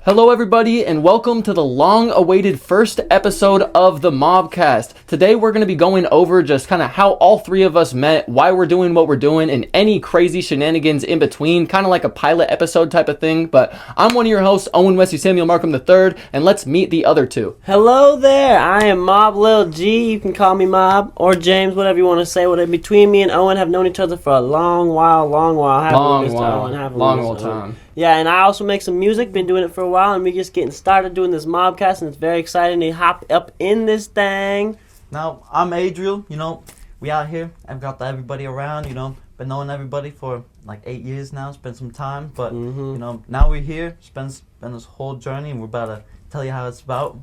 Hello everybody and welcome to the long-awaited first episode of the Mobcast. Today we're going to be going over just kind of how all three of us met, why we're doing what we're doing, and any crazy shenanigans in between, kind of like a pilot episode type of thing. But I'm one of your hosts, Owen Wesley Samuel Markham III, and let's meet the other two. Hello there, I am Mob Lil G. You can call me Mob or James, whatever you want to say. Whatever. Between me and Owen have known each other for a long while. Long time. Yeah, and I also make some music, been doing it for a while, and we're just getting started doing this Mobcast, and it's very exciting to hop up in this thing. Now, I'm Adriel, we out here, I've got everybody around, been knowing everybody for like 8 years now, spent some time, but, now we're here, spent this whole journey, and we're about to tell you how it's about.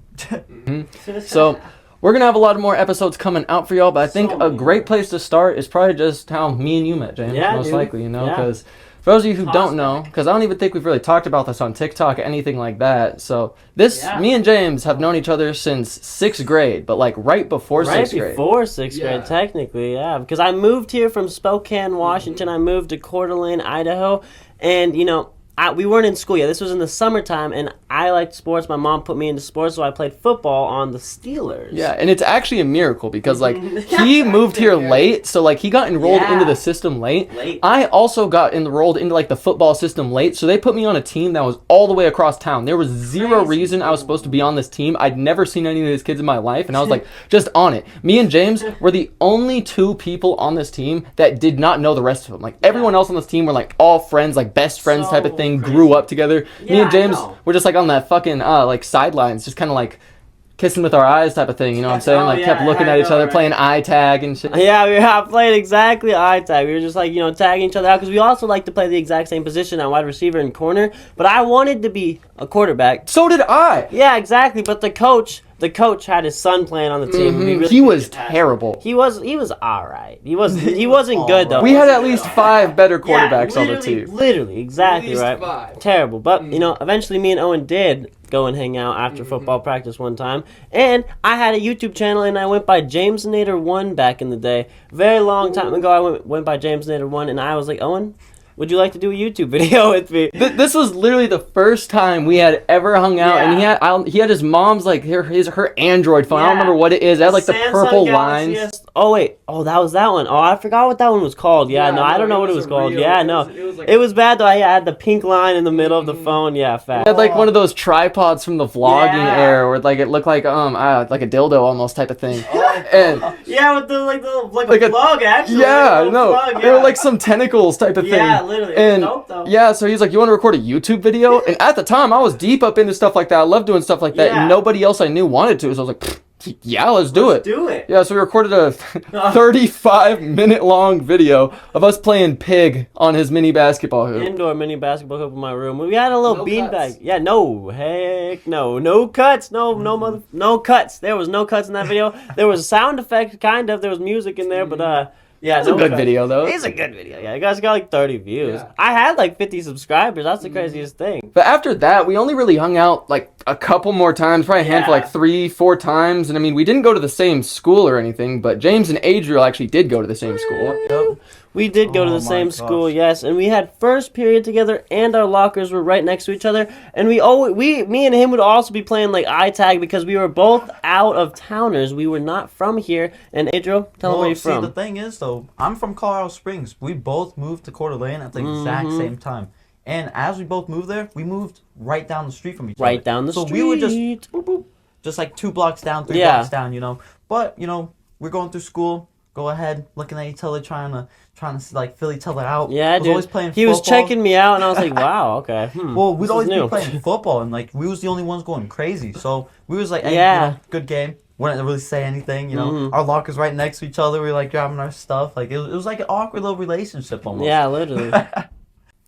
So, we're going to have a lot of more episodes coming out for y'all, but I think a great place to start is probably just how me and you met, James, most likely, because... For those of you who don't know, because I don't even think we've really talked about this on TikTok or anything like that. So me and James have known each other since 6th grade, but like right before 6th grade. Right before 6th grade, technically, yeah. Because I moved here from Spokane, Washington. I moved to Coeur d'Alene, Idaho. And, we weren't in school yet. This was in the summertime, and I liked sports. My mom put me into sports, so I played football on the Steelers. Yeah, and it's actually a miracle because, he moved here late, so, he got enrolled into the system late. I also got enrolled into, the football system late, so they put me on a team that was all the way across town. There was zero reason I was supposed to be on this team. I'd never seen any of these kids in my life, and I was, just on it. Me and James were the only two people on this team that did not know the rest of them. Everyone else on this team were, all friends, best friends type of thing. Grew up together. Me and James were just on that fucking sidelines, just kind of kissing with our eyes type of thing, you know what I'm saying? Kept looking at each other, playing eye tag and shit. Yeah, we were playing exactly eye tag. We were just tagging each other out because we also like to play the exact same position on wide receiver and corner. But I wanted to be a quarterback. So did I. Yeah, exactly. But the coach had his son playing on the team. He was terrible. He was all right. He wasn't good though. We had at least 5 better quarterbacks on the team. Literally, exactly right. 5. Terrible. But eventually me and Owen did go and hang out after football practice one time, and I had a YouTube channel, and I went by JamesNader1 back in the day. Very long time ago, I went by JamesNader1, and I was like, Owen, would you like to do a YouTube video with me? This was literally the first time we had ever hung out, and he had his mom's her Android phone. I don't remember what it is. It had the purple lines. Oh wait, that was that one. Oh, I forgot what that one was called. I don't know what it was called. It was bad though. I had the pink line in the middle of the phone. Yeah, fat. It had one of those tripods from the vlogging era, where it looked like a dildo almost type of thing. And with the plug actually. They were some tentacles type of thing. Yeah, literally. And dope, though. So he's like, you want to record a YouTube video? And at the time, I was deep up into stuff like that. I love doing stuff like that, and nobody else I knew wanted to. So I was like, yeah, let's do it. Yeah, so we recorded a 35-minute long video of us playing pig on his mini basketball hoop. Indoor mini basketball hoop in my room. We had a little beanbag. Yeah, no cuts, no cuts. There was no cuts in that video. There was a sound effect, kind of. There was music in there, but it's a good video, though. It's a good video. Yeah, you guys got 30 views. Yeah. I had 50 subscribers. That's the craziest thing. But after that, we only really hung out a couple more times, probably a handful, 3-4 times. And I mean, we didn't go to the same school or anything, but James and Adriel actually did go to the same school. Yep. We did go to the same school, yes, and we had first period together, and our lockers were right next to each other. And me and him would also be playing eye tag because we were both out of towners. We were not from here. And Adriel, tell them where you're from. The thing is, though, I'm from Colorado Springs. We both moved to Coeur d'Alene at the exact same time. And as we both moved there, we moved right down the street from each other. Right down the street. So we were just, boop, boop, just 2 blocks down, 3 blocks down, But, we're going through school. Go ahead, looking at each other, trying to fill each other out. Yeah, dude. Always playing he football. Was checking me out, and I was like, wow, okay. Well, we'd always be playing football, and we was the only ones going crazy. So we was like, hey, good game. Wouldn't really say anything, Our lockers right next to each other. We were grabbing our stuff. It was like an awkward little relationship almost. Yeah, literally.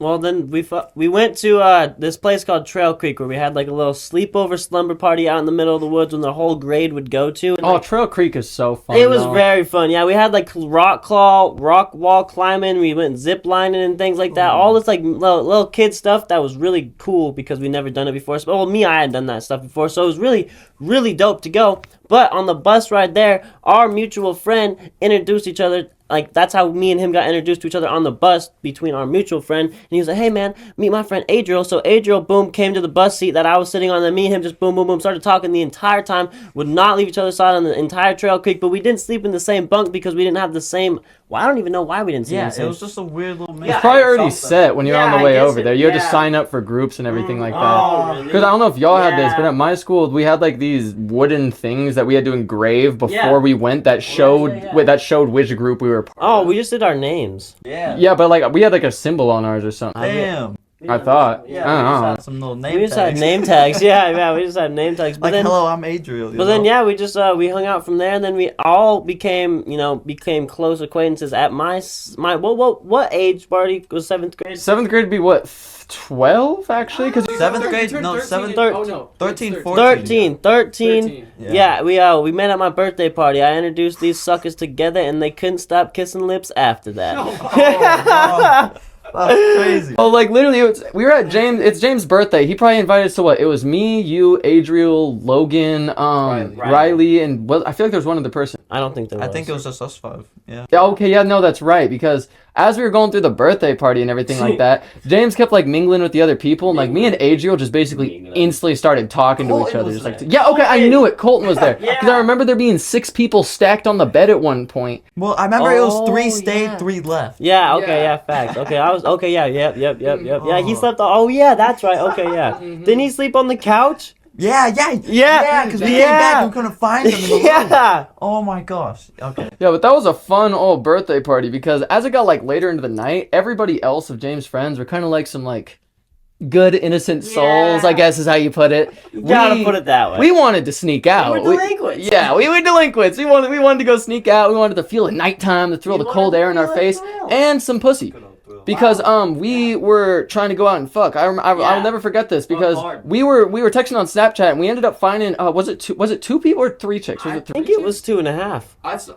Well, then we went to this place called Trail Creek where we had a little sleepover slumber party out in the middle of the woods when the whole grade would go to. And, Trail Creek is so fun. It was very fun. Yeah, we had rock wall climbing. We went zip lining and things like that. All this little kid stuff that was really cool because we never done it before. I had done that stuff before, so it was really, really dope to go. But on the bus ride there, our mutual friend introduced each other like that's how me and him got introduced to each other on the bus between our mutual friend. And he was like, "Hey man, meet my friend Adriel." So Adriel, boom, came to the bus seat that I was sitting on. Then me and him just boom, boom, boom, started talking the entire time. Would not leave each other's side on the entire Trail Creek, but we didn't sleep in the same bunk because we didn't have the same. Well, I don't even know why we didn't sleep in the same. It was just a weird little mix. It's probably already set when you're on the way over there. You had to yeah. sign up for groups and everything like Oh, that. really? Because I don't know if y'all had this, Yeah. but at my school we had like these wooden things that we had to engrave before we went that showed that showed which group we were part Oh, of. we just did our names. Yeah. Yeah, but like we had like a symbol on ours or something. Damn. I thought. Yeah, I We don't just know. had some little name We just tags. had name tags. Yeah, we just had name tags. But Like, then, hello, I'm Adriel. but then, yeah, we just we hung out from there, and then we all became close acquaintances at my what age party was 7th grade? 7th grade would be what? 12 actually? Because 7th grade? No, 7th. 13, 14. 13. Yeah, we met at my birthday party. I introduced these suckers together, and they couldn't stop kissing lips after that. That's crazy. oh, like literally, we were at James. It's James' birthday. He probably invited us to what? It was me, you, Adriel, Logan, Riley, and I feel like there was one other person. I don't think there was. I think it was just us 5. Yeah. Yeah, okay, yeah, no, that's right. Because as we were going through the birthday party and everything like that, James kept like mingling with the other people, and like me and Adriel just basically instantly started talking to each Colton other. was Just like, there. yeah, okay, I knew it. Colton was there because Yeah. I remember there being 6 people stacked on the bed at one point. Well, I remember it was 3 Oh, stayed, yeah. 3 left. Yeah, okay, Yeah. yeah, facts. Okay, I was okay, yeah, yep. Yeah, he slept oh yeah, that's right. Okay, yeah. Didn't he sleep on the couch? Yeah, because we came back and we couldn't find them in the room. Yeah. Oh my gosh. Okay. Yeah, but that was a fun old birthday party because as it got like later into the night, everybody else of James' friends were kind of like some like good innocent souls, Yeah. I guess is how you put it. You gotta put it that way. We wanted to sneak out. were delinquents. Yeah, we were delinquents. We wanted to go sneak out. We wanted to feel the nighttime, to throw the cold wanted to air in our feel a face, thrill. and some pussy. Because we were trying to go out and fuck. I'll Yeah. never forget this because hard. we were texting on Snapchat and we ended up finding was it 2 people or 3 chicks? Was it 3? I think it was 2.5. I saw.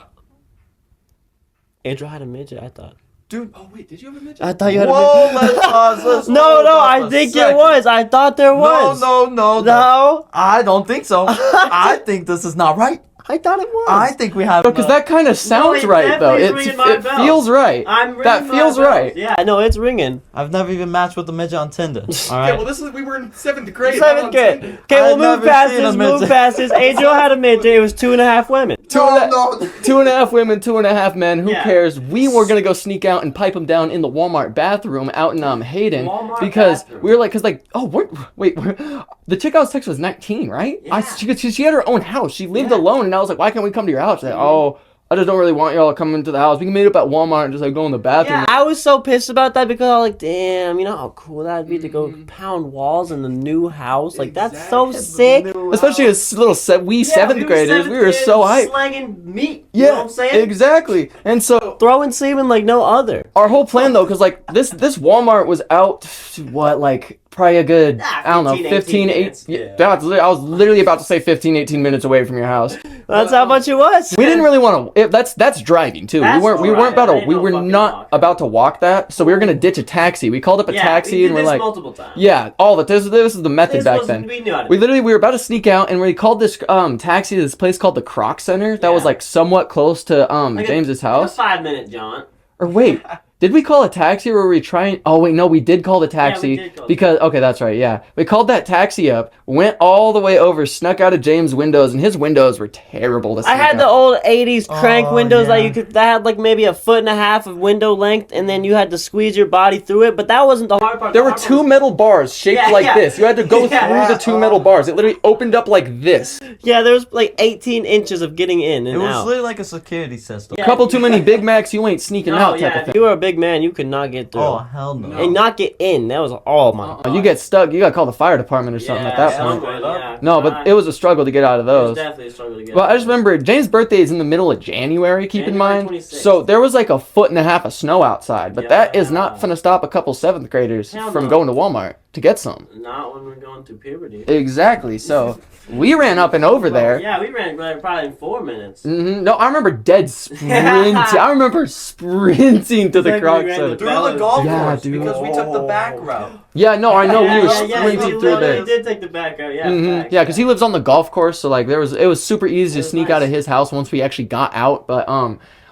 Andrew had a midget, I thought. Dude. Oh wait, did you have a midget? I thought you had Whoa, a let's midget. pause. Let's No, hold off I a think second. it was. I thought there was. No. I don't think so. I think this is not right. I thought it was. I think we have. Because that kind of sounds it right though. definitely is It ringing my bell. feels right. That feels right. Yeah, no, it's ringing. I've never even matched with a midget on Tinder. All right. this is we were in 7th grade. 7th grade. Okay, I've we'll move never past seen a this. Move midget. past this. Adriel had a midget. It was 2.5 women. 2.5 women, 2.5 men. Who Yeah. cares? We were gonna go sneak out and pipe them down in the Walmart bathroom out in Hayden Walmart because bathroom. we were like, the chick I was texting was 19, right? Yeah. She had her own house. She lived alone, and I was like, why can't we come to your house? She's like, oh, I just don't really want y'all to come into the house. We can meet up at Walmart and just like go in the bathroom. Yeah, I was so pissed about that because I was like, damn, you know how cool that'd be to go pound walls in the new house? Like, that's so sick. Especially as little seventh graders, we were so hyped. Slanging meat. Yeah, You know what I'm saying? exactly. And so Throwing semen like no other. our whole plan though, because like this Walmart was out like probably a good 15 minutes. 8 I was literally about to say 15 18 minutes away from your house. That's how much it was. We didn't really want to. That's driving too. That's we weren't about alright. to. We were not about to walk that. So we were gonna ditch a taxi. We called up a taxi and we're like, multiple times. yeah, all that. This is the method back then. We knew how to We were about to sneak out and we called this taxi to this place called the Croc Center that was like somewhat close to James's house. Like a 5-minute jaunt. Or wait, did we call a taxi or were we trying? Oh wait, no, we did call the taxi did call because okay, that's right. Yeah, we called that taxi up, went all the way over, snuck out of James' windows, and his windows were terrible to. I had sneak the out. old 80s crank Oh, windows yeah. that had like maybe a 1.5 foot of window length, and then you had to squeeze your body through it. But that wasn't the hard part. There were 2 metal bars shaped Yeah, like yeah. this. You had to go Yeah. through the 2 metal bars. It literally opened up like this. Yeah, there was like 18 inches of getting in and It was out. literally like a security system. Yeah. Couple too many Big Macs, you ain't sneaking No, out type yeah, of if thing. you were a big man, you could not get through. Oh hell no. And not get in. That was all my. You get stuck, you gotta call the fire department or something at that point. Yeah. No, but it was a struggle to get out of It was those. definitely a struggle to get. Well, I out. just remember James' birthday is in the middle of January, keep in January mind. 26th. So there was like a 1.5 foot of snow outside, but Yeah, that is not no. gonna stop a couple 7th graders Hell from no. going to Walmart to get some. Not when we're going through puberty. Exactly. So we ran up and over there. Yeah, we ran like, probably in 4 minutes. No, I remember dead sprinting. I remember sprinting to the Like we Croc ran Center. the- Through the golf Yeah, course dude. because we took the back route. Yeah, no, I know we were we sprinting through literally there. did take the back out. Yeah, facts. Yeah, because he lives on the golf course, so like it was super easy to sneak out of his house once we actually got out. But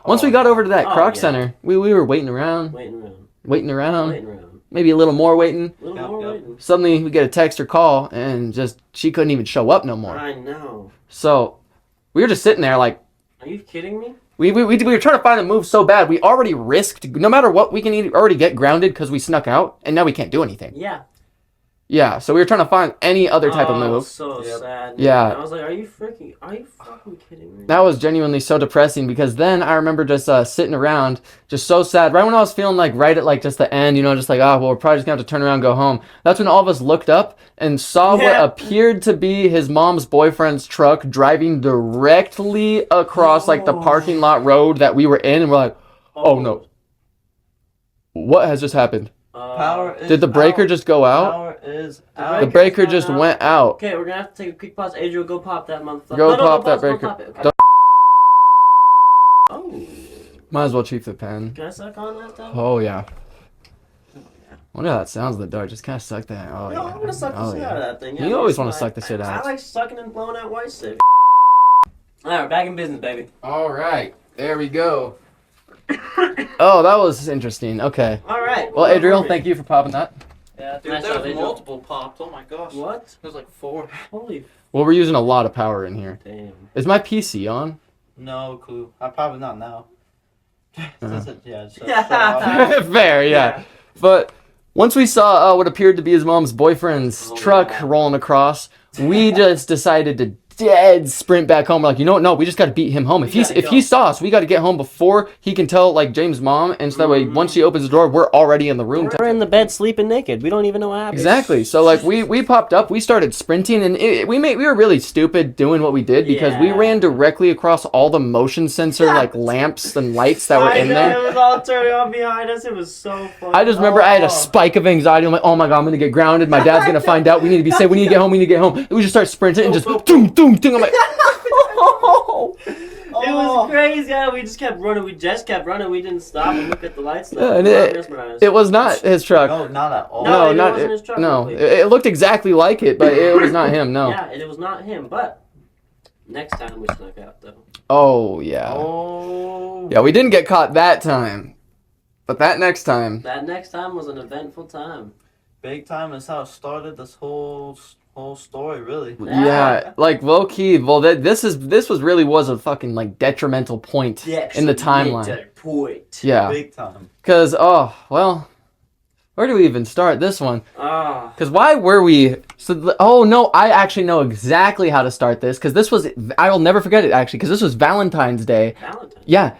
Once we got over to that Croc yeah. Center, we were waiting around. Maybe a little more waiting. Suddenly we get a text or call, and just she couldn't even show up no more. I know. So we were just sitting there like. Are you kidding me? We were trying to find a move so bad. We already risked, no matter what, we can already get grounded because we snuck out, and now we can't do anything. Yeah. Yeah, so we were trying to find any other type of move. So sad. Yeah. I was like, are you fucking kidding me? That was genuinely so depressing because then I remember just sitting around, just so sad. Right when I was feeling like right at like just the end, just like, oh, well, we're probably just going to have to turn around and go home. That's when all of us looked up and saw what appeared to be his mom's boyfriend's truck driving directly across like the parking lot road that we were in. And we're like, oh no. What has just happened? Did the breaker just go out? Power is out. The breaker just went out. Okay, we're gonna have to take a quick pause. Adriel, go pop that motherfucker. Go pop that breaker. Go pop it, okay. Oh. Might as well cheat the pen. Can I suck on that though? Oh yeah. I wonder how that sounds in the dark. Just kind of suck that. Oh yeah. I'm gonna suck the shit out of that thing. Yeah, you always want to suck the shit out. I like sucking and blowing out white stick. Alright, back in business, baby. Alright, there we go. Oh, that was interesting. Okay. Alright. Well, Adriel, thank you for popping that. Yeah, dude, Nice there job, was Adriel. multiple pops. Oh my gosh. What? There's like 4. Holy Well, we're using a lot of power in here. damn. Is my PC on? No clue. I'm probably not now. Yeah. Shut off. Fair, yeah. But once we saw what appeared to be his mom's boyfriend's truck rolling across, we just decided to dead sprint back home. We're like, you know what? No, we just got to beat him home. If he saw us, we got to get home before he can tell like James' mom, and so that way once she opens the door, we're already in the room. We're in the bed sleeping naked. We don't even know what happened. Exactly. So like we popped up, we started sprinting, and we were really stupid doing what we did because we ran directly across all the motion sensor like lamps and lights that were in there. It was all turning on behind us. It was so funny. I just remember I had a spike of anxiety. I'm like, oh my god, I'm gonna get grounded. My dad's gonna find out. We need to be safe. We need to get home. We need to get home. We just start sprinting and just doom doom doom. I'm like. It was crazy. Yeah, we just kept running. We just kept running. We didn't stop and look at the lights. And it was not his truck. No, not at all. No, it not wasn't his truck. No, it looked exactly like it, but it was not him. No. Yeah, it was not him. But next time we snuck out though. Oh yeah. Oh. Yeah, we didn't get caught that time, but that next time. That next time was an eventful time. Big time. That's how it started. This whole story, really. Yeah, like low key. Well, this was really a fucking like detrimental point in the timeline. Yeah. Big time. Cause where do we even start this one? Cause why were we? No, I actually know exactly how to start this. Cause I will never forget it actually. Cause this was Valentine's Day. Yeah.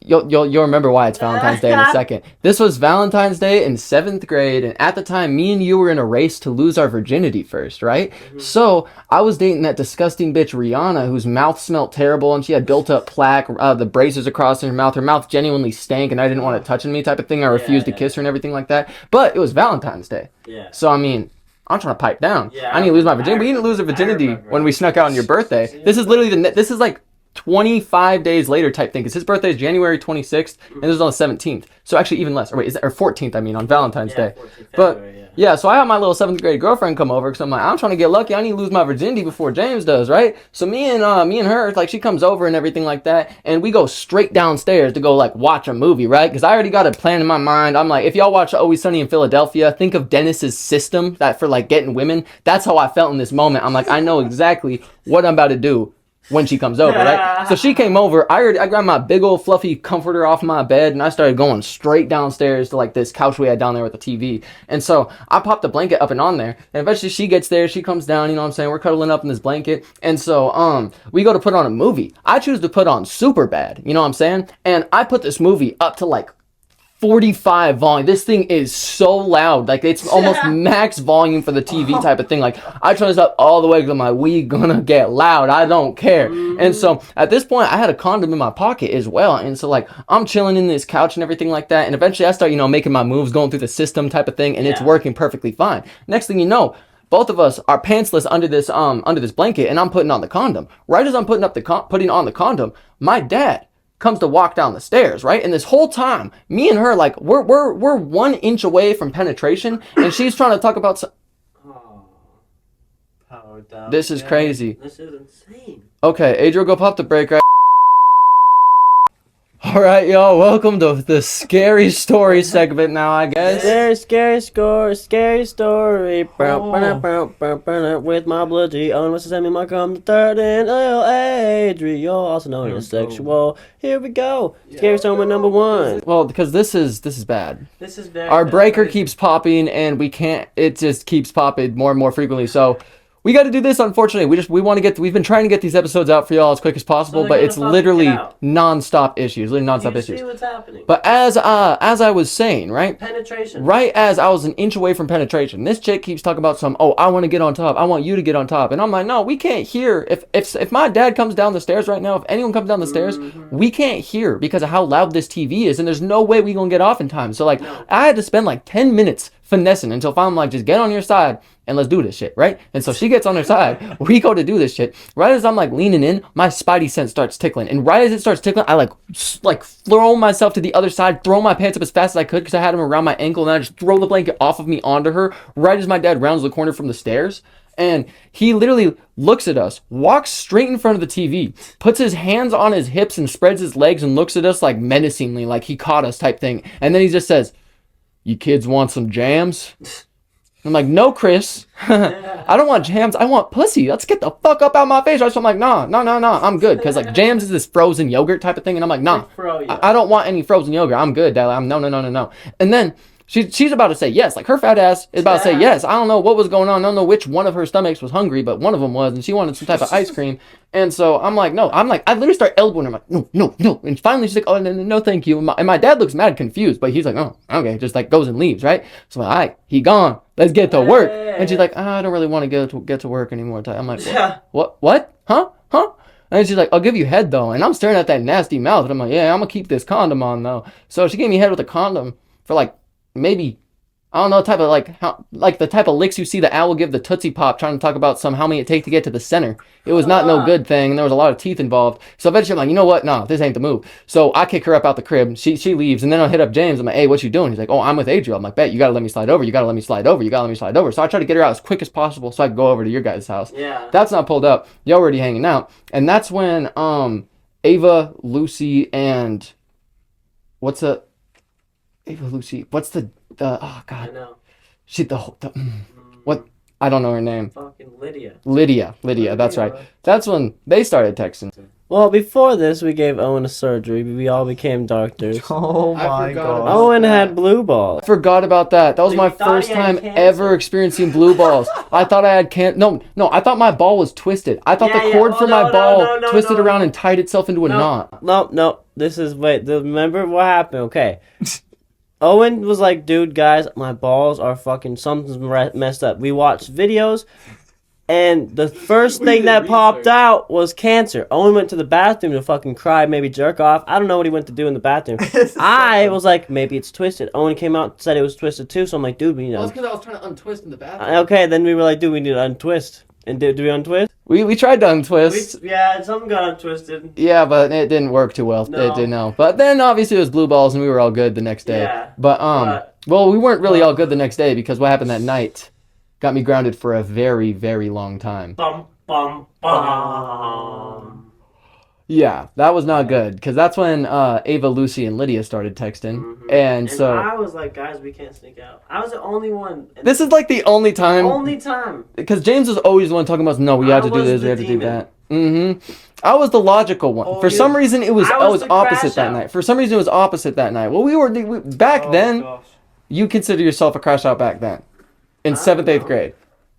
You'll remember why it's Valentine's Day in a second. This was Valentine's Day in 7th grade, and at the time, me and you were in a race to lose our virginity first, right? Mm-hmm. So I was dating that disgusting bitch Rihanna, whose mouth smelled terrible, and she had built up plaque, the braces across her mouth. Her mouth genuinely stank, and I didn't want it touching me, type of thing. I refused to kiss her and everything like that. But it was Valentine's Day. Yeah. So I mean, I'm trying to pipe down. Yeah, I need to lose my virginity. We didn't lose our virginity when we snuck out on your birthday. This is literally this is like 25 days later type thing, because his birthday is January 26th and this is on the 17th, so actually even less, or 14th, I mean, on Valentine's Day. But yeah, so I have my little 7th grade girlfriend come over because I'm like, I'm trying to get lucky, I need to lose my virginity before James does, right? So me and her, like, she comes over and everything like that, and we go straight downstairs to go like watch a movie, right? Because I already got a plan in my mind. I'm like, if y'all watch Always Sunny in Philadelphia, think of Dennis's system that for like getting women. That's how I felt in this moment. I'm like, I know exactly what I'm about to do when she comes over, right? So she came over. I grabbed my big old fluffy comforter off my bed, and I started going straight downstairs to like this couch we had down there with the TV. And so I popped the blanket up and on there, and eventually she gets there, she comes down, you know what I'm saying? We're cuddling up in this blanket. And so we go to put on a movie. I choose to put on Superbad, you know what I'm saying? And I put this movie up to like 45 volume. This thing is so loud. Like, it's almost max volume for the TV type of thing. Like, I turn this up all the way because I'm like, we gonna get loud. I don't care. And so at this point, I had a condom in my pocket as well. And so like, I'm chilling in this couch and everything like that. And eventually I start, making my moves, going through the system type of thing. And it's working perfectly fine. Next thing you know, both of us are pantsless under this blanket, and I'm putting on the condom. Right as I'm putting on the condom, my dad comes to walk down the stairs, right? And this whole time, me and her, like, we're 1 inch away from penetration, and she's trying to talk about Power down. This is crazy. This is insane. Okay, Adriel, go pop the break, right? All right, y'all. Welcome to the scary story segment now, I guess. Scary story. With my bloody own, what's the semi mark on the third and Adriel, also known as sexual. Here we go. Scary story number 1. Well, because this is bad. This is very Our bad. breaker keeps popping, and we can't. It just keeps popping more and more frequently. So we got to do this. Unfortunately, we've been trying to get these episodes out for y'all as quick as possible, So but it's literally out. non-stop issues. Literally non-stop You issues. see what's happening. But as I was saying, right? Penetration. Right as I was an inch away from penetration, this chick keeps talking about I want to get on top. I want you to get on top. And I'm like, no, we can't hear. If my dad comes down the stairs right now, if anyone comes down the stairs, we can't hear because of how loud this TV is. And there's no way we gonna get off in time. So like, I had to spend like 10 minutes finessing until finally I'm like, just get on your side and let's do this shit, right? And so she gets on her side. We go to do this shit. Right as I'm like leaning in, my spidey sense starts tickling. And right as it starts tickling, I like throw myself to the other side, throw my pants up as fast as I could because I had them around my ankle, and I just throw the blanket off of me onto her right as my dad rounds the corner from the stairs. And he literally looks at us, walks straight in front of the TV, puts his hands on his hips and spreads his legs and looks at us like menacingly, like he caught us type thing. And then he just says, "You kids want some jams?" I'm like, "No, Chris. I don't want jams. I want pussy. Let's get the fuck up out of my face." So I'm like, no, I'm good. Because like jams is this frozen yogurt type of thing. And I'm like, nah, I don't want any frozen yogurt. I'm good, Dad. I'm no. And then she's about to say yes. Like her fat ass is about to say yes. I don't know what was going on. I don't know which one of her stomachs was hungry, but one of them was. And she wanted some type of ice cream. And so I'm like, no. I literally start elbowing her. I'm like, no. And finally she's like, "Oh, no, thank you." And my dad looks mad confused, but he's like, "Oh, okay." Just like goes and leaves, right? So I'm like, "All right, he gone. Let's get to work." And she's like, "I don't really want to get to work anymore." I'm like, what? Huh? And she's like, "I'll give you head though." And I'm staring at that nasty mouth. And I'm like, "Yeah, I'm going to keep this condom on though." So she gave me head with a condom for like maybe, I don't know, type of like the type of licks you see the owl give the Tootsie Pop trying to talk about how many it takes to get to the center. It was not no good thing, and there was a lot of teeth involved. So eventually I'm like, you know what? No, this ain't the move. So I kick her up out the crib. She leaves, and then I'll hit up James. I'm like, "Hey, what you doing?" He's like, "Oh, I'm with Adriel." I'm like, "Bet, you gotta let me slide over. You gotta let me slide over. You gotta let me slide over." So I try to get her out as quick as possible so I can go over to your guys' house. Yeah. That's not pulled up. Y'all already hanging out. And that's when Ava, Lucy, and what's the oh god. I know. What? I don't know her name. Fucking Lydia. Lydia, that's right. That's when they started texting. Well, before this, we gave Owen a surgery. We all became doctors. Oh my god. Owen had blue balls. I forgot about that. That was my You thought first he had time cancer? ever experiencing blue balls. I thought I had No, I thought my ball was twisted. I thought the cord for my ball twisted around and tied itself into a knot. No. Remember what happened? Okay. Owen was like, "Dude, guys, my balls are fucking something's messed up." We watched videos, and the first thing that popped out was cancer. Owen went to the bathroom to fucking cry, maybe jerk off. I don't know what he went to do in the bathroom. I was like, maybe it's twisted. Owen came out and said it was twisted too, so I'm like, dude, we need to... Well, that's because I was trying to untwist in the bathroom. Okay, then we were like, dude, we need to untwist. And did we untwist? We tried to untwist. Yeah, something got untwisted. Yeah, but it didn't work too well. No. It didn't know. But then obviously it was blue balls and we were all good the next day. Yeah, but well, we weren't really all good the next day because what happened that night got me grounded for a very, very long time. Bum, bum, bum. Yeah, that was not good because that's when Ava, Lucy, and Lydia started texting. Mm-hmm. And so I was like, guys, we can't sneak out. I was the only one. This is like the only time. Only time. Because James was always the one talking about, no, we have to do this, we have to do that. I was the logical one. For some reason, it was opposite that night. For some reason, it was opposite that night. Well, back then, you consider yourself a crash out back then. In 7th, 8th grade.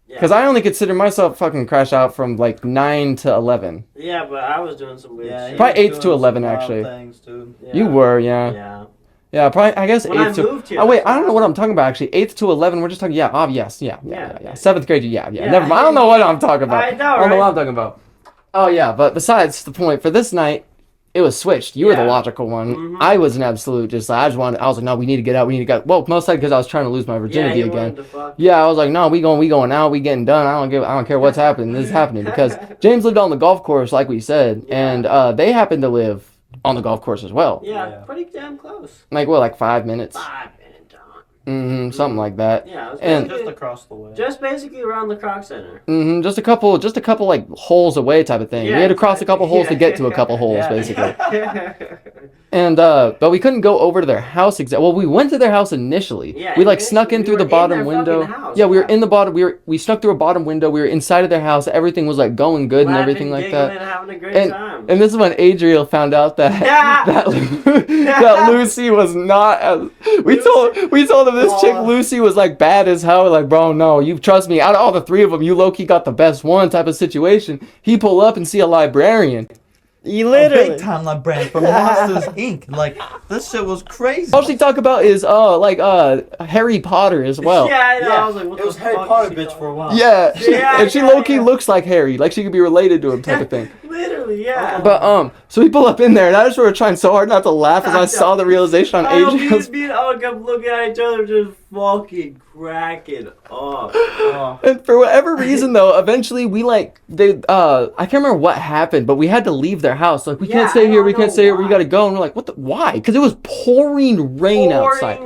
Because I only consider myself fucking crash out from like 9 to 11. Yeah, but I was doing some weird shit. Probably 8th to 11, actually. Things, dude. Yeah. You were, yeah. Yeah, probably, I guess when 8th to... Oh, wait, I don't know what I'm talking about, actually. 8th to 11, we're just talking... Yeah, yes, yeah. 7th grade, yeah. Never mind. I don't know what I'm talking about. I know, I don't know what I'm talking about. Oh, yeah, but besides the point, for this night, it was switched. You were the logical one. I was an absolute I was like, no, we need to get out. We need to get... Well, mostly because I was trying to lose my virginity again. Yeah, I was like, no, we going out. We getting done. I don't care what's happening. This is happening. Because James lived on the golf course, like we said. And they happened to live on the golf course as well. Yeah, pretty damn close. Like 5 minutes? 5 minutes. Something like that. Yeah, it was just across the way. Just basically around the Croc Center. Just a couple like holes away type of thing. We had to cross a couple holes to get to a couple holes, basically. And but we couldn't go over to their house Well, we went to their house initially. Yeah, we like snuck in through the bottom window. House, yeah, we were in the bottom. We snuck through a bottom window. We were inside of their house. Everything was like going good and everything like that. And having a great time. And this is when Adriel found out that that Lucy was not as we told him this chick Lucy was like bad as hell. Like, bro, no, you trust me. Out of all the three of them, you low key got the best one type of situation. He pull up and see a librarian. You literally big time librarian from Monsters Inc. Like, this shit was crazy. All she talk about is Harry Potter as well. Yeah, I know. I was like, what it was Harry Potter bitch for a while. Yeah, and she low key looks like Harry, like she could be related to him type of thing. Literally, yeah. But so we pull up in there, and I just were trying so hard not to laugh as I saw the realization on Adriel's. Me and Owen kept looking at each other, just fucking cracking up. And for whatever reason, though, eventually we I can't remember what happened, but we had to leave their house. Like, we can't stay here, we can't stay here, we gotta go. And we're like, why? Because it was pouring rain outside.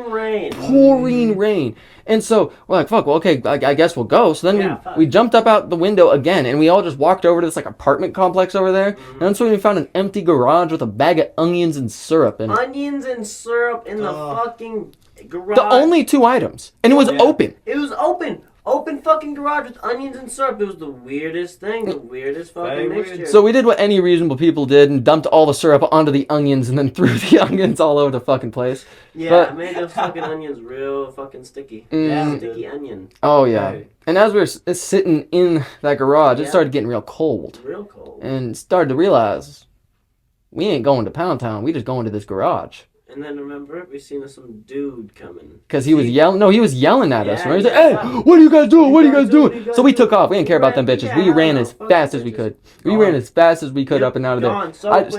Pouring rain. And so we're like, fuck, well, okay, I guess we'll go. So then we jumped up out the window again, and we all just walked over to this like apartment complex over there. And that's when we found an empty garage with a bag of onions and syrup in it. Onions and syrup in the fucking garage. The only 2 items. And it was open. It was open. Open fucking garage with onions and syrup. It was the weirdest thing. The weirdest fucking mixture. So we did what any reasonable people did and dumped all the syrup onto the onions and then threw the onions all over the fucking place. Yeah, I made those fucking onions real fucking sticky. Yeah, sticky onion. Oh, yeah. Right. And as we were sitting in that garage, it started getting real cold. Real cold. And started to realize, we ain't going to Pound Town. We just going to this garage. And then remember, we seen some dude coming. Because he was yelling. No, he was yelling at us. Right? He was like, hey, what are you guys doing? What are you guys doing? So we took off. We didn't care about them bitches. We ran as fast as we could. We ran as fast as we could up and out of there. I just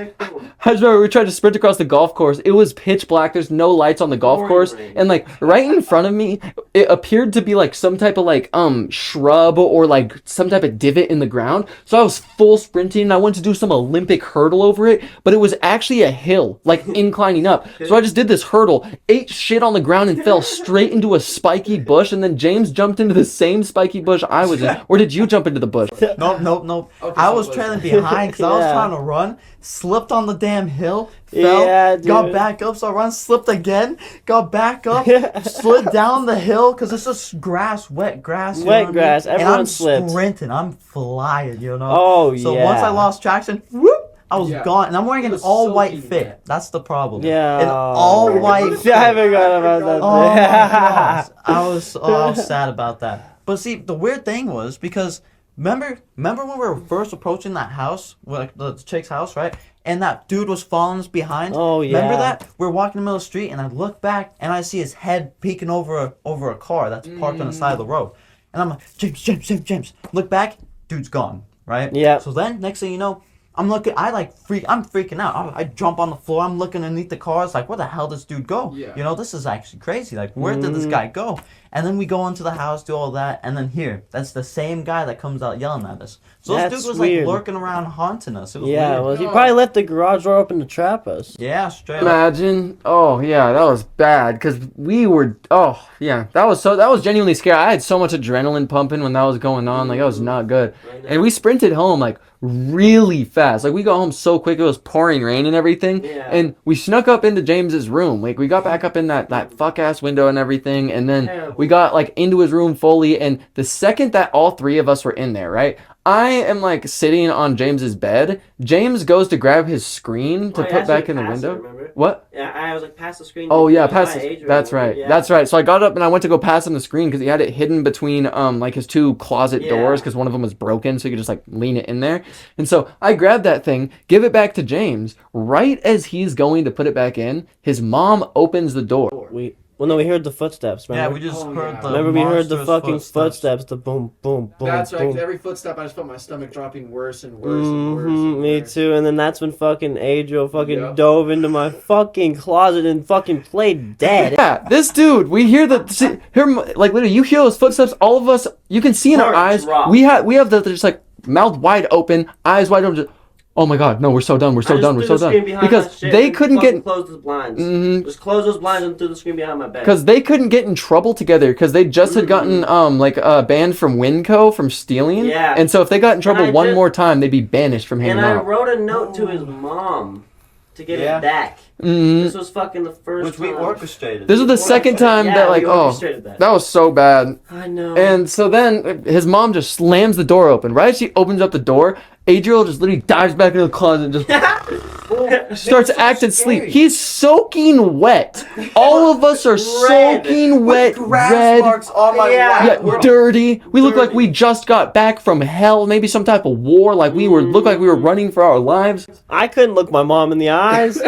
remember we tried to sprint across the golf course. It was pitch black. There's no lights on the golf course. And like right in front of me, it appeared to be like some type of like shrub or like some type of divot in the ground. So I was full sprinting and I wanted to do some Olympic hurdle over it. But it was actually a hill, like inclining up. So I just did this hurdle, ate shit on the ground, and fell straight into a spiky bush. And then James jumped into the same spiky bush I was in. Or did you jump into the bush? Nope. Okay, I was trailing behind because I was trying to run, slipped on the damn hill, fell, got back up, so I run, slipped again, got back up, slid down the hill because it's just wet grass. Wet grass, everyone slipped. And I'm sprinting, I'm flying, you know? Oh, so once I lost traction, whoop! I was gone, and I'm wearing an all-white fit. That's the problem. Yeah. An all-white fit. I forgot about that. Oh, my gosh. I was sad about that. But see, the weird thing was, because remember when we were first approaching that house, like the chick's house, right? And that dude was following us behind. Oh, yeah. Remember that? We're walking in the middle of the street, and I look back, and I see his head peeking over a car that's parked on the side of the road. And I'm like, James. Look back, dude's gone, right? Yeah. So then, next thing you know, I'm freaking out. I jump on the floor. I'm looking underneath the car. It's like, where the hell did this dude go? Yeah. You know, this is actually crazy. Like, where did this guy go? And then we go into the house, do all that, and then that's the same guy that comes out yelling at us. So this dude was weird. Like lurking around, haunting us. It was weird. Well, he probably left the garage door open to trap us. Yeah, straight Imagine. Oh, yeah, that was bad, because we were, that was genuinely scary. I had so much adrenaline pumping when that was going on. Like, that was not good. And we sprinted home, like, really fast. Like, we got home so quick. It was pouring rain and everything. Yeah. And we snuck up into James's room. Like, we got back up in that fuck-ass window and everything, and then we got, like, into his room fully, and the second that all three of us were in there, right, I am, like, sitting on James's bed. James goes to grab his screen to put back in the window. Remember? What? Yeah, I was like, pass the screen. Oh, yeah, pass the... That's right. Yeah. That's right. So I got up and I went to go pass him the screen because he had it hidden between, like, his 2 closet doors because one of them was broken, so he could just, like, lean it in there. And so I grabbed that thing, give it back to James. Right as he's going to put it back in, his mom opens the door. We heard the footsteps, remember? Yeah, we just heard the Remember we heard the fucking footsteps, the boom, boom, boom, That's right, boom. every footstep I just felt my stomach dropping worse and worse and worse. Me too, and then that's when fucking Adriel dove into my fucking closet and fucking played dead. Yeah, this dude, we hear like literally, you hear those footsteps, all of us, you can see in our eyes, we have the just like mouth wide open, eyes wide open, just, oh my god, no, we're so done. Because they couldn't get... Close those blinds. Just close those blinds and threw the screen behind my bed. Because they couldn't get in trouble together because they just had gotten banned from Winco from stealing. Yeah. And so if they got in trouble more time, they'd be banished from hanging out. And I wrote a note to his mom. to get it back. Mm-hmm. This was fucking the first Which we orchestrated. This was the second time that like, that was so bad. I know. And so then his mom just slams the door open. Right as she opens up the door, Adriel just literally dives back into the closet and just starts acting sleep. He's soaking wet. All of us are soaking wet, red, marks on my dirty. We look like we just got back from hell, maybe some type of war. Like look like we were running for our lives. I couldn't look my mom in the eyes.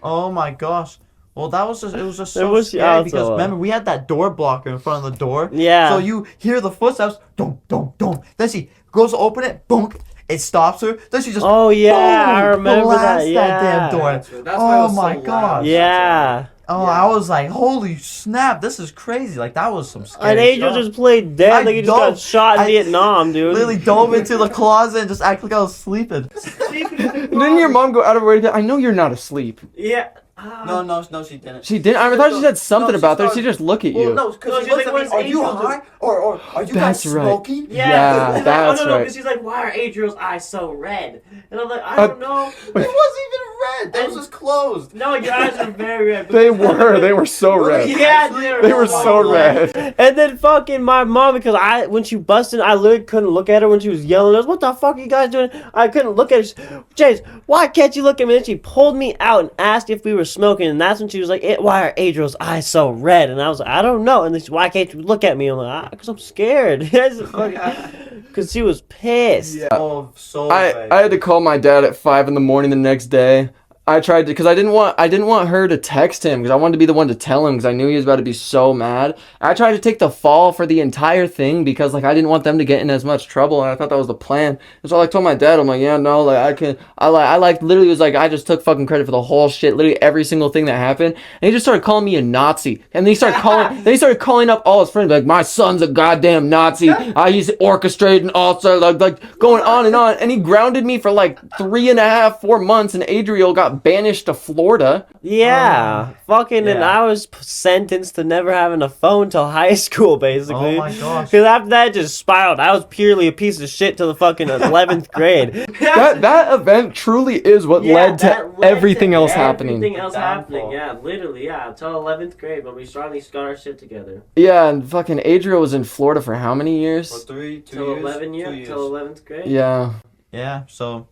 Oh my gosh. Well, it was just so scary because remember we had that door blocker in front of the door. Yeah. So you hear the footsteps, dunk, dunk, dunk. Then she goes to open it, boom. It stops her. Then she just boom, I remember that. Yeah. That damn door. That's why it was my so god. Yeah. Oh, I was like, holy snap, this is crazy. Like, that was some scary And Angel just played dead like he just got shot in Vietnam, dude. Literally dove into the closet and just acted like I was sleeping. Didn't your mom go out of her way to I know you're not asleep. Yeah. No, she didn't. She didn't? I thought she said something about that. She just look at you. Well, no, because she looked at me, are you high? Or are you guys smoking? Yeah, that's right. Because she's like, why are Adriel's eyes so red? And I'm like, I don't know. It wasn't even red. That was just closed. No, your eyes are very red. They were so red. Yeah, they were so red. And then fucking my mom, because when she busted, I literally couldn't look at her when she was yelling at us. What the fuck are you guys doing? I couldn't look at her. James, why can't you look at me? And she pulled me out and asked if we were smoking. And that's when she was like, why are Adriel's eyes so red? And I was like, I don't know. And then she, why can't you look at me? I'm like, because I'm scared. Because she was pissed. Yeah. Oh, so I had to call my dad at 5 a.m. the next day. I tried to, because I didn't want her to text him, because I wanted to be the one to tell him, because I knew he was about to be so mad. I tried to take the fall for the entire thing, because like I didn't want them to get in as much trouble, and I thought that was the plan. And so I told my dad, I'm like, yeah, no, like I literally was like, I just took fucking credit for the whole shit, literally every single thing that happened. And he just started calling me a Nazi, and then he started calling up all his friends, like, my son's a goddamn Nazi. He's orchestrating also, like going on, and he grounded me for like 3.5, 4 months, and Adriel got banished to Florida. Yeah, and I was sentenced to never having a phone till high school, basically. Oh my gosh. Because after that, it just spiraled. I was purely a piece of shit till the fucking 11th grade. that event truly is what led to everything else happening. Everything else happening, literally, until 11th grade when we finally got our shit together. Yeah, and fucking Adriel was in Florida for how many years? For 2 years. Till 11 years, till 11th grade. Yeah. Yeah, so...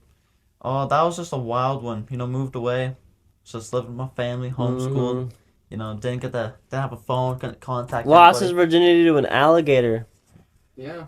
Oh, that was just a wild one. Moved away, just lived with my family, homeschooled. Didn't have a phone, couldn't contact. Lost his virginity to an alligator. Yeah.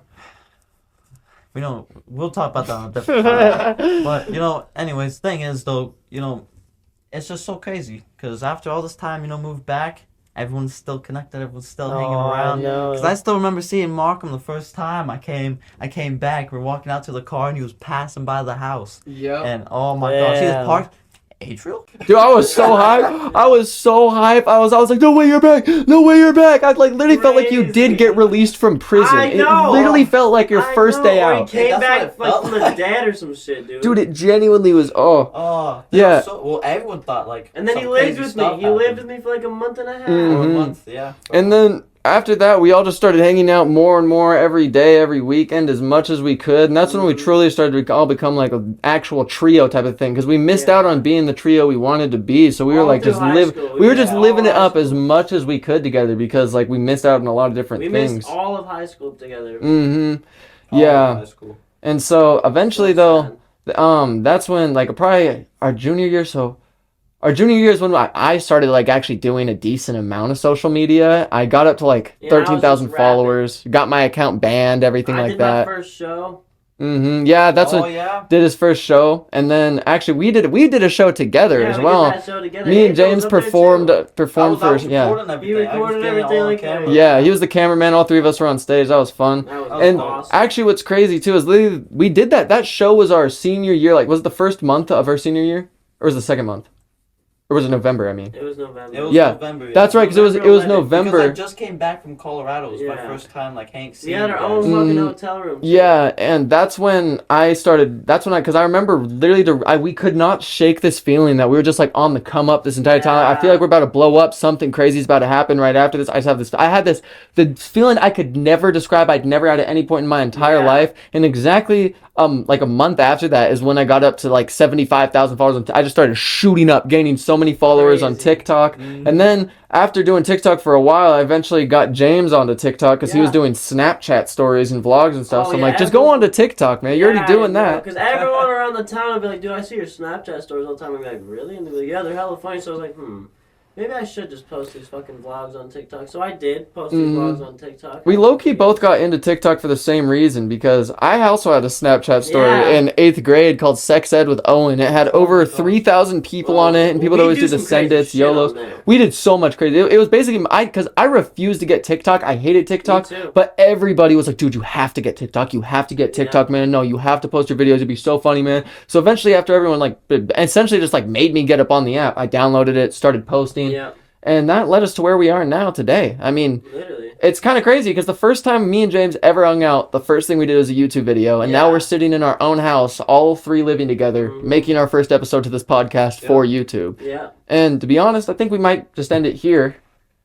We'll talk about that on a different time. But anyways, thing is though, it's just so crazy because after all this time, moved back. Everyone's still connected. Everyone's still hanging around. Because I still remember seeing Markham the first time I came back. We're walking out to the car and he was passing by the house. Yeah. And oh my gosh, he was parked. Adriel? Dude, I was so hype. I was like, no way you're back. No way you're back. I literally felt like you did get released from prison. I know. It literally felt like your first day out. Or he came back from the dead or some shit, dude. Dude, it genuinely was. Yeah. Well, everyone thought like. And then he lived with me. He lived with me for like a month and a half. Mm-hmm. Or a month, yeah. And then after that, we all just started hanging out more and more every day, every weekend, as much as we could. And that's when we truly started to all become like an actual trio type of thing. Because we missed out on being the trio we wanted to be. So we were like we were just living it up as much as we could together. Because like we missed out on a lot of different things. We missed all of high school together. Mm-hmm. Yeah. And so eventually though, that's when like probably our junior year. So our junior year is when I started like actually doing a decent amount of social media. I got up to like 13,000 followers. Got my account banned, everything like that. I did my first show. Mm-hmm. Yeah, that's did his first show, and then actually we did a show together as well. Did that show together. Me and James performed first. Yeah. You recorded everything like that. Yeah, he was the cameraman. All three of us were on stage. That was fun. That was and awesome. actually, what's crazy too is literally we did that. That show was our senior year. Like, was it the first month of our senior year, or was it the second month? Or was it November? I mean. It was November. November. That's right, because it was November. Because I just came back from Colorado. It was my first time like seeing. We had our own fucking hotel room. Yeah, and that's when I started. Because I remember literally we could not shake this feeling that we were just like on the come up this entire time. I feel like we're about to blow up. Something crazy is about to happen right after this. I had the feeling I could never describe. I'd never had at any point in my entire life. And exactly like a month after that is when I got up to like 75,000 followers. I just started shooting up, gaining so many followers on TikTok. And then after doing TikTok for a while, I eventually got James onto TikTok because he was doing Snapchat stories and vlogs and stuff. So I'm like, just go on to TikTok, man. You're already doing that. Because everyone around the town would be like, dude, I see your Snapchat stories all the time. I'd be like, really? And they'd be like, yeah, they're hella funny. So I was like, maybe I should just post these fucking vlogs on TikTok. So I did post these vlogs on TikTok. We low-key both got into TikTok for the same reason, because I also had a Snapchat story in 8th grade called Sex Ed with Owen. It had over 3,000 people on it, and people that always do the Send It's, YOLOs. We did so much crazy. It was basically, because I refused to get TikTok. I hated TikTok, but everybody was like, dude, you have to get TikTok. You have to get TikTok, man. No, you have to post your videos. It'd be so funny, man. So eventually, after everyone like essentially just like made me get up on the app, I downloaded it, started posting. Yeah. And that led us to where we are now today. I mean, literally. It's kind of crazy because the first time me and James ever hung out, the first thing we did was a YouTube video. And now we're sitting in our own house, all three living together, making our first episode to this podcast for YouTube. Yeah. And to be honest, I think we might just end it here.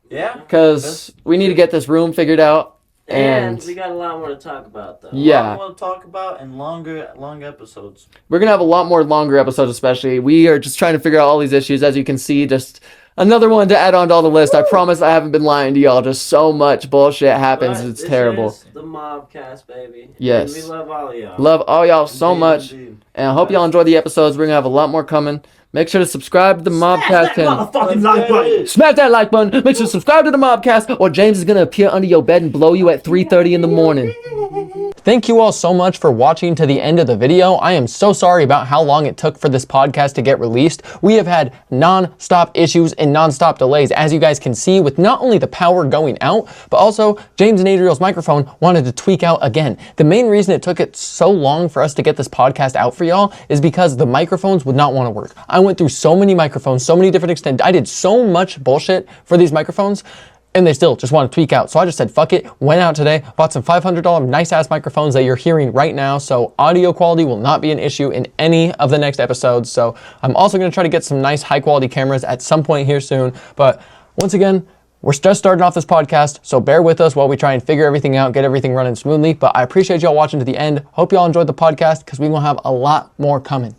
Yeah. Because we need to get this room figured out. And we got a lot more to talk about, though. Yeah. A lot more to talk about and long episodes. We're going to have a lot more longer episodes, especially. We are just trying to figure out all these issues. As you can see, just another one to add on to all the list. I promise I haven't been lying to y'all. Just so much bullshit happens. But it's terrible. Is the Mobcast, baby. Yes. And we love all y'all. Love all y'all so much. Indeed. And I hope y'all enjoy the episodes. We're going to have a lot more coming. Make sure to subscribe to the Mobcast channel. Smash that like button. Make sure to subscribe to the Mobcast, or James is going to appear under your bed and blow you at 3:30 in the morning. Thank you all so much for watching to the end of the video. I am so sorry about how long it took for this podcast to get released. We have had non-stop issues and non-stop delays, as you guys can see, with not only the power going out, but also James and Adriel's microphone wanted to tweak out again. The main reason it took it so long for us to get this podcast out for y'all is because the microphones would not want to work. I went through so many microphones, so many different extents. I did so much bullshit for these microphones, and they still just want to tweak out. So I just said, fuck it, went out today, bought some $500 nice-ass microphones that you're hearing right now, so audio quality will not be an issue in any of the next episodes. So I'm also going to try to get some nice high-quality cameras at some point here soon. But once again, we're just starting off this podcast, so bear with us while we try and figure everything out, get everything running smoothly. But I appreciate y'all watching to the end. Hope y'all enjoyed the podcast, because we will have a lot more coming.